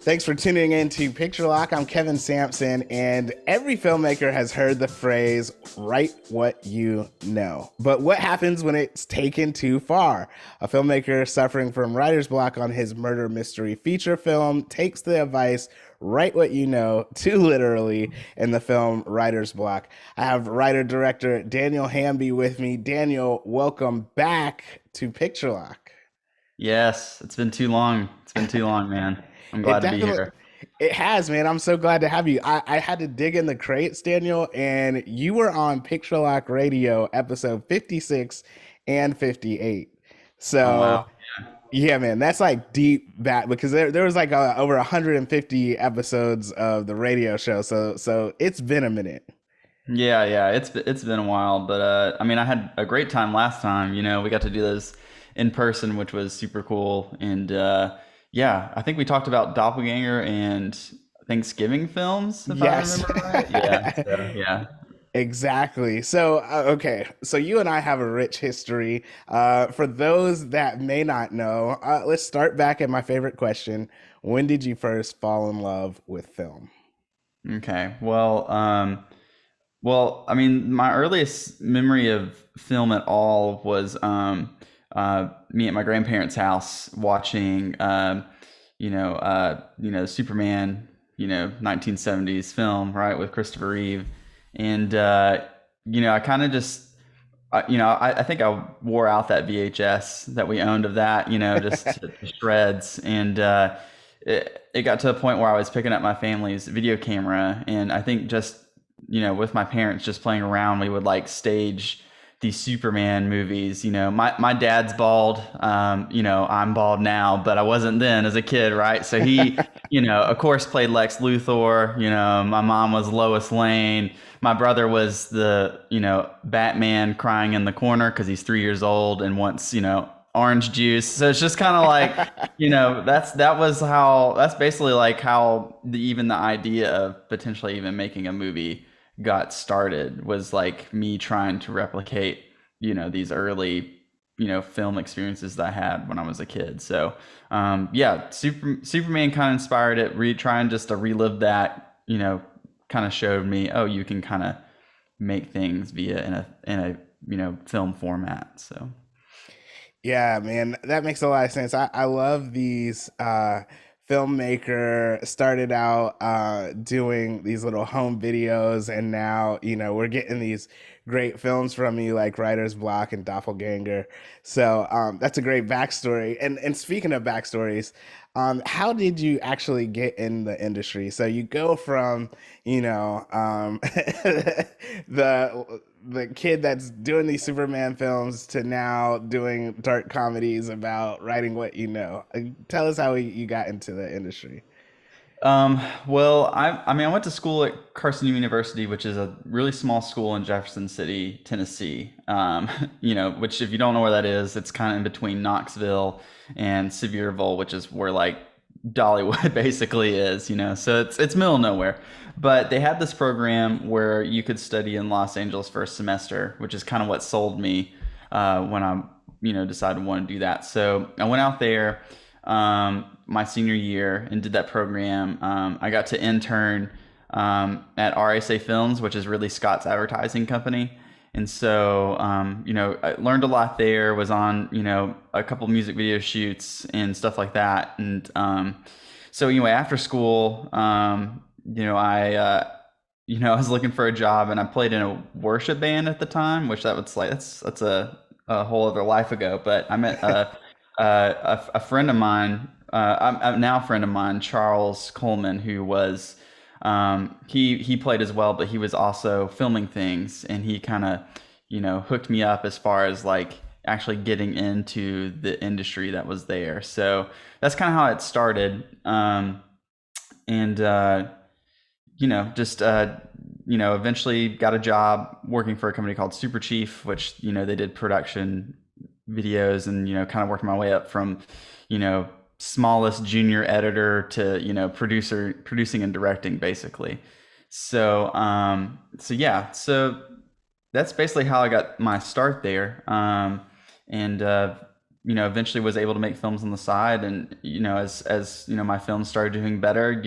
Thanks for tuning in to Picture Lock. I'm Kevin Sampson, and every filmmaker has heard the phrase, write what you know. But what happens when it's taken too far? A filmmaker suffering from writer's block on his murder mystery feature film takes the advice, write what you know, too literally in the film Writer's Block. I have writer-director Daniel Hamby with me. Daniel, welcome back to Picture Lock. Yes, it's been too long. It's been too long, man. I'm It glad to be definitely here. it has, man. I'm so glad to have you. I had to dig in the crates, Daniel, and you were on Picture Lock Radio episode 56 and 58. Oh wow. So yeah, man, that's like deep back because there was like over 150 episodes of the radio show. So it's been a minute. Yeah. It's been a while, but I mean, I had a great time last time. We got to do this in person, which was super cool. And yeah, I think we talked about Doppelganger and Thanksgiving films, if I Yes. remember right. Yeah. So yeah. Exactly. So, okay. So you and I have a rich history. For those that may not know, let's start back at my favorite question. When did you first fall in love with film? Okay. Well, I mean, my earliest memory of film at all was me at my grandparents' house watching, Superman, 1970s film, right, with Christopher Reeve, and I kind of just, I think I wore out that VHS that we owned of that, just to shreds, and it got to a point where I was picking up my family's video camera, and I think just with my parents just playing around, we would like stage these Superman movies. My dad's bald. I'm bald now, but I wasn't then as a kid, right? So he, of course, played Lex Luthor. My mom was Lois Lane. My brother was the, Batman crying in the corner because he's 3 years old and wants, orange juice. So it's just kind of like, that's basically like how even the idea of potentially even making a movie got started, was like me trying to replicate, these early, film experiences that I had when I was a kid. So, yeah, Superman kind of inspired it. Trying just to relive that, kind of showed me, oh, you can kind of make things via in a film format. So, Yeah, man, that makes a lot of sense. I love these filmmaker started out doing these little home videos, and now, we're getting these great films from you like Writer's Block and Doppelganger. So that's a great backstory. And speaking of backstories, how did you actually get in the industry? So you go from, the kid that's doing these Superman films to now doing dark comedies about writing what you know. Tell us how you got into the industry. well, I mean, I went to school at Carson University, which is a really small school in Jefferson City, Tennessee. Which if you don't know where that is, it's kind of in between Knoxville and Sevierville, which is where like Dollywood basically is. So it's middle of nowhere. But they had this program where you could study in Los Angeles for a semester, which is kind of what sold me when I, decided to want to do that. So I went out there my senior year and did that program. I got to intern at RSA Films, which is really Scott's advertising company. And so, I learned a lot there, was on, a couple music video shoots and stuff like that. And so anyway, after school, I was looking for a job, and I played in a worship band at the time, which that was like, that's a whole other life ago. But I met a friend of mine, I'm now a friend of mine, Charles Coleman, who was he played as well, but he was also filming things, and he kind of hooked me up as far as like actually getting into the industry that was there. So that's kind of how it started, and just eventually got a job working for a company called Super Chief, which they did production videos, and kind of working my way up from smallest junior editor to producing and directing basically. So yeah, so that's basically how I got my start there. And eventually was able to make films on the side, and as my films started doing better,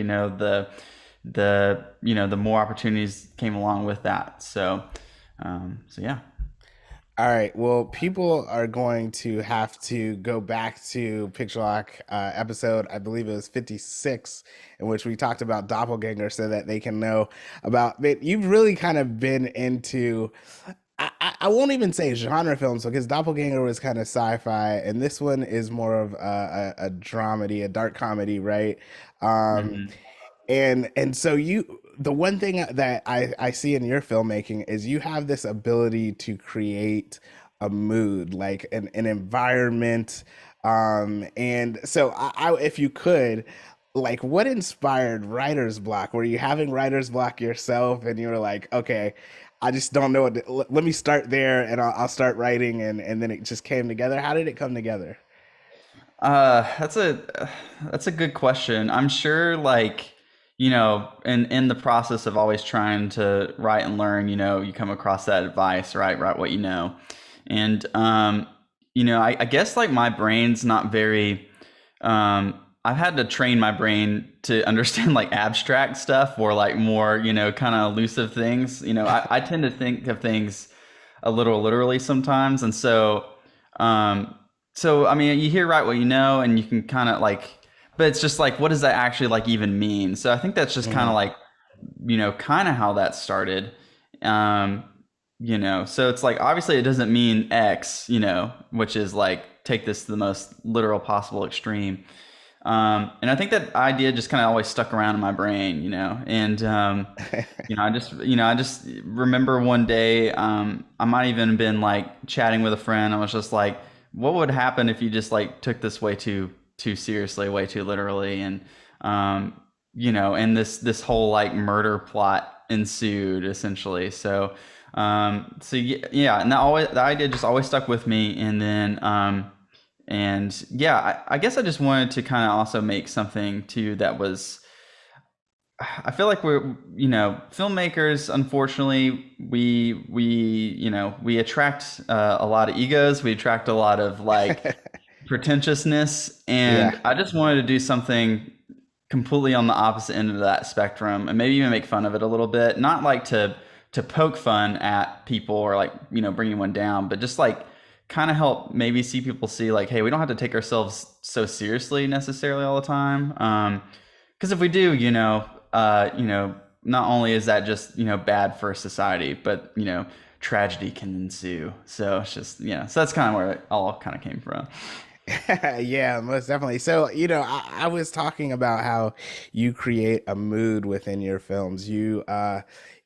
the more opportunities came along with that. So yeah. All right. Well, people are going to have to go back to Picture Lock episode, I believe it was 56, in which we talked about Doppelganger so that they can know about it. You've really kind of been into, I won't even say genre films because Doppelganger was kind of sci-fi, and this one is more of a dramedy, a dark comedy, right? Um, Hmm. and so you, the one thing that I see in your filmmaking is you have this ability to create a mood, like an environment. And so if you could, like, what inspired writer's block? Were you having writer's block yourself and you were like, okay, I just don't know what let me start there and I'll start writing, and then it just came together. How did it come together? That's a good question. I'm sure, like, in the process of always trying to write and learn, you come across that advice, right? Write what you know. And I guess like my brain's not very I've had to train my brain to understand like abstract stuff or like more, kind of elusive things. I tend to think of things a little literally sometimes. And so I mean, you hear right what you know, and you can kind of like, but it's just like, what does that actually like even mean? So I think that's just kind of Hmm. like, kind of how that started. Um, so it's like, obviously it doesn't mean X, which is like, take this to the most literal possible extreme. And I think that idea just kind of always stuck around in my brain, and I just remember one day, I might even been like chatting with a friend. I was just like, what would happen if you just like took this way too seriously, way too literally, and this whole like murder plot ensued essentially. So yeah, and the idea just always stuck with me, and yeah, I guess I just wanted to kind of also make something too that was. I feel like we're, filmmakers. Unfortunately, we attract a lot of egos. We attract a lot of like pretentiousness, Yeah. and I just wanted to do something completely on the opposite end of that spectrum, and maybe even make fun of it a little bit. Not like to poke fun at people or like bring anyone down, but just like kind of help maybe see people see like, hey, we don't have to take ourselves so seriously necessarily all the time. Because if we do, not only is that just bad for society, but tragedy can ensue. So it's just so that's kind of where it all kind of came from. Yeah, most definitely. So, I was talking about how you create a mood within your films.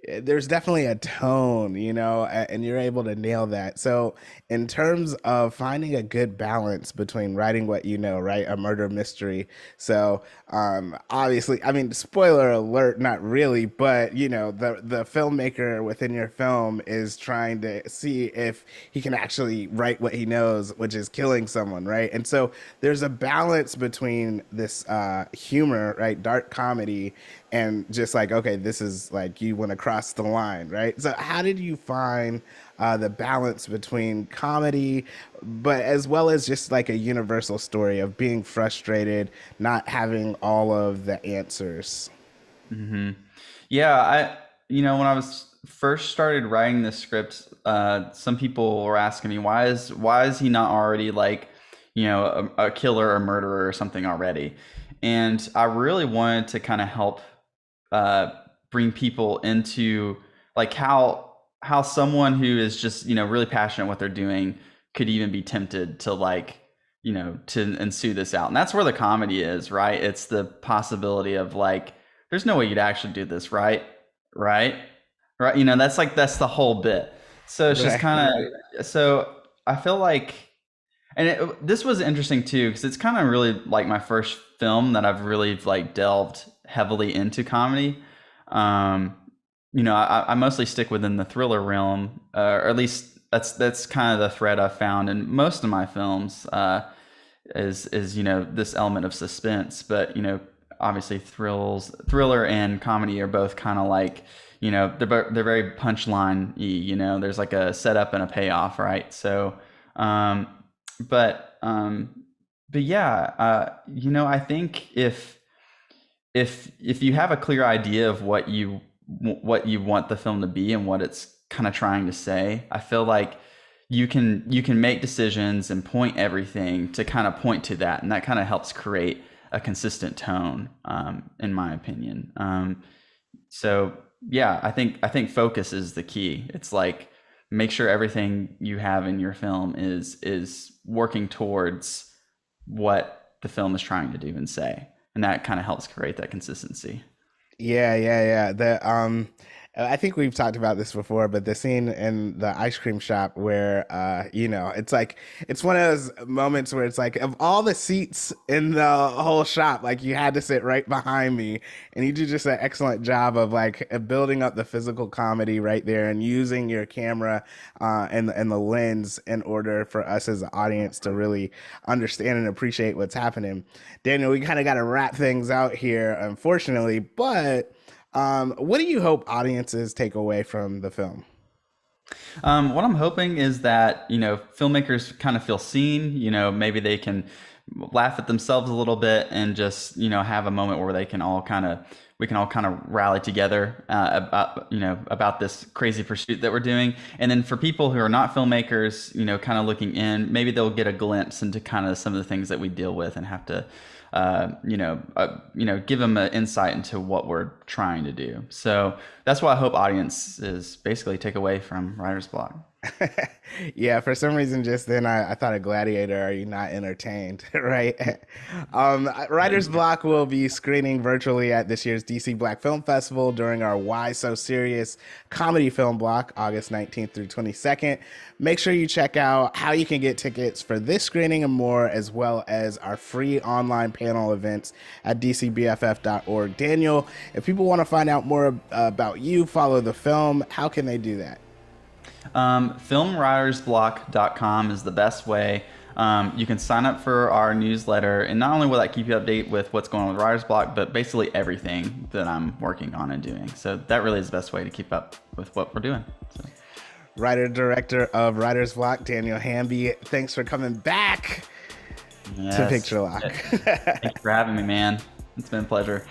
There's definitely a tone, and you're able to nail that. So, in terms of finding a good balance between writing what you know, right, a murder mystery. So, obviously, I mean, spoiler alert, not really, but the filmmaker within your film is trying to see if he can actually write what he knows, which is killing someone, right? And so there's a balance between this humor, right, dark comedy, and just like, okay, this is like you went across the line, right? So how did you find the balance between comedy, but as well as just like a universal story of being frustrated, not having all of the answers? Hmm. Yeah, when I was first started writing this script, some people were asking me why is he not already like, a killer or murderer or something already? And I really wanted to kind of help uh, bring people into like how someone who is just really passionate what they're doing could even be tempted to like to ensue this out. And that's where the comedy is, right? It's the possibility of like, there's no way you'd actually do this, right? Right? Right? That's the whole bit. So it's just Right. kind of, so I feel like, and this was interesting too because it's kind of really like my first film that I've really like delved heavily into comedy. um I mostly stick within the thriller realm, or at least that's kind of the thread I've found in most of my films, is this element of suspense. But obviously thriller and comedy are both kind of like, they're very punchline y. There's like a setup and a payoff, right? So um But but yeah, you know, I think if you have a clear idea of what you want the film to be and what it's kind of trying to say, I feel like you can make decisions and point everything to kind of point to that, and that kind of helps create a consistent tone, in my opinion. So yeah, I think focus is the key. It's like make sure everything you have in your film is working towards what the film is trying to do and say, and that kind of helps create that consistency. Yeah, yeah, yeah. I think we've talked about this before, but the scene in the ice cream shop where, it's like it's one of those moments where it's like of all the seats in the whole shop, like you had to sit right behind me, and you do just an excellent job of like building up the physical comedy right there and using your camera and the lens in order for us as an audience to really understand and appreciate what's happening. Daniel, we kind of got to wrap things out here, unfortunately, but what do you hope audiences take away from the film? What I'm hoping is that, you know, filmmakers kind of feel seen. You know, maybe they can laugh at themselves a little bit and just, you know, have a moment where they can all kind of we can all kind of rally together, about, you know, about this crazy pursuit that we're doing. And then for people who are not filmmakers, you know, kind of looking in, maybe they'll get a glimpse into kind of some of the things that we deal with and have to, give them an insight into what we're trying to do. So that's what I hope audiences basically take away from Writer's Block. Yeah, for some reason, just then I thought of Gladiator. Are you not entertained? Right? Writer's Block will be screening virtually at this year's DC Black Film Festival during our Why So Serious comedy film block, August 19th through 22nd. Make sure you check out how you can get tickets for this screening and more, as well as our free online panel events at dcbff.org. Daniel, if people want to find out more about you, follow the film, how can they do that? Filmwritersblock.com is the best way. You can sign up for our newsletter, and not only will that keep you updated with what's going on with Writer's Block, but basically everything that I'm working on and doing. So that really is the best way to keep up with what we're doing. So. Writer director of Writer's Block, Daniel Hamby, thanks for coming back to Yes. Picture Lock. Thanks for having me, man. It's been a pleasure.